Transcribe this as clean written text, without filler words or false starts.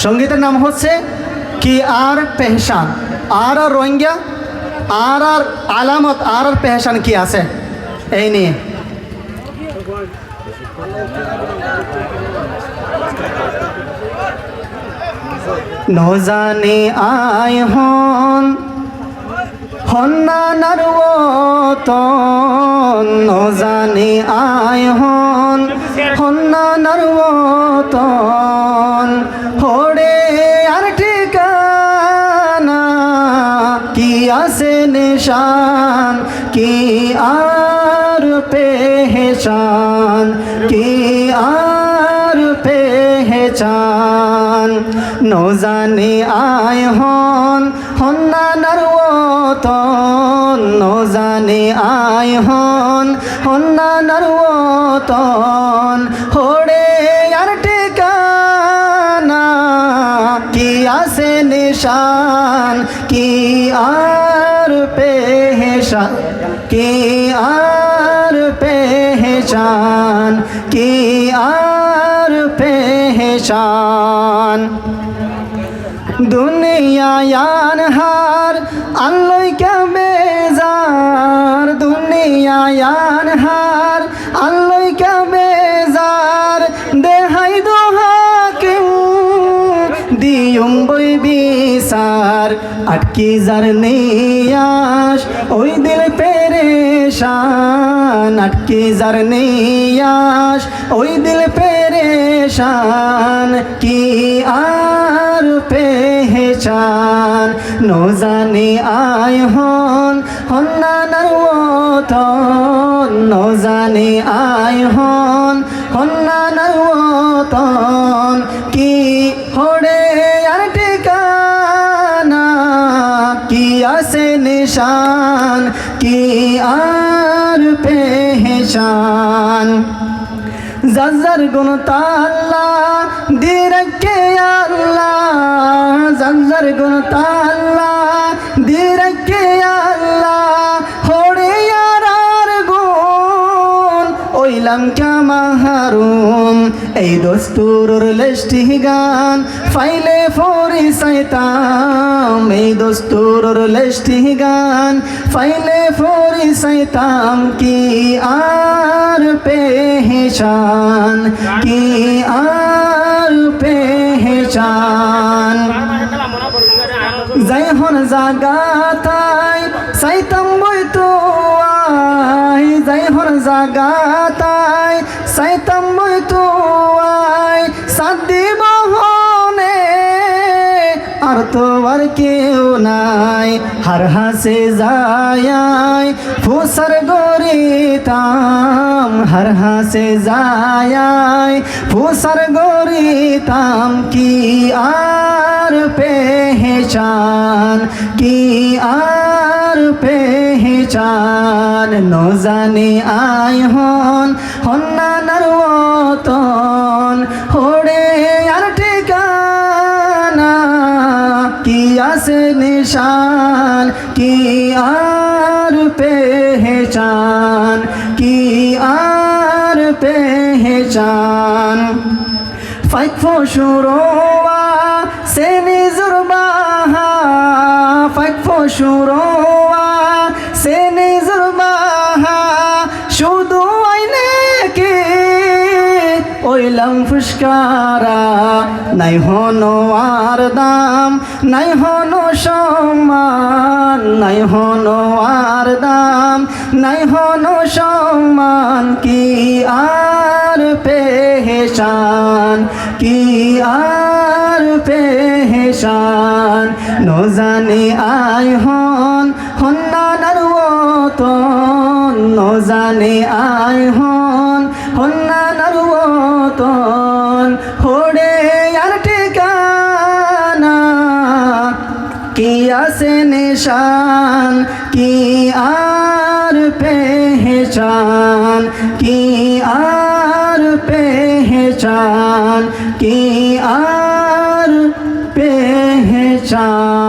সঙ্গীতের নাম হচ্ছে কি আর পেহচান। আর রোহিঙ্গা আর আলামত আর পেহচান কি আছে এই নিয়ে। নজানি আয় হন হন্না নারওতন, নজানি আয় হন হন্না নারওতন, হড়ে আর ঠিকানা কি আছে নিশান, কি আর পেহচান, কি আর পেহচান। নজানি আয় হন হন্না নারওতন, নজানি আয় হন হন্না নারওতন, হড়ে আর ঠিকানা কি আছে নিশান, কি আর পেহচান, কি আর পেহচান, কি আর পেহচান। দুনিয়ায়ান হার আল্লই কে বেজার, দুনিয়ায়ান হার আল্লই কে বেজার, দেহাই দোহাকিম দিয়ুম বই বিচার, আটকি যার নিয়াস ওই দিল পেরেশান, আটকি যার নিয়াস ওই দিল পেরেশান, কি আর পেহচান। নজানি আয় হন হন্না নারওতন, নজানি আয় হন হন্না নারওতন, কি হড়ে আর ঠিকানা কি আছে নিশান, কি আর পেহচান। যার গুণ তাল্লা দিরকে আল্লাহ, যার গুণ তাল্লা দিরকে আল্লাহ, হড়ে আর গুণ ওইলাম কা মাহরুম। এই দস্তুরুর লেষ্টি গান ফাইলে ফরি সাইতাম, এই দস্তুরুর লেষ্টি গান ফাইলে ফরি সাইতাম, কি আর পেহচান, কি আর পেহচান। যাই হন জাগাতাই সাইতাম বই তো আই, যাই হন জাগাতাই সাইতাম বই তো আই, সাত দিব হনে আর তো আর কেউ নাই, হার হাসে যায় ফুসার গরিতাম, হার হাসে যায় ফুসার গরিতাম, কি আর পেহচান, কি আর পেহচান। নজানি আয় হন হন্না নারওতন, হড়ে আর ঠিকানা কি আছে নিশান, কি আর পেহচান, কি আর পেহচান। ফাইক ফসুরোয়া সে নিজুর বাহা, ফাইক ফসুরোয়া সে নিজুর বাহা, শুধু আইনে কি ওইলাম ফুসকারা, নাই হনো আর দাম, নাই হনো সম্মান, নাই হনো আর দাম, নাই হনো সম্মান, কি আর পেহচান, কি আর পেহচান। নজানি আয় হন হন্না নারওতন, নজানি আয় হন হন্না নারওতন, হড়ে আর ঠিকানা কি আছে নিশান, কি আর পেহচান, কি আর পেহচান, কি আর পেহচান।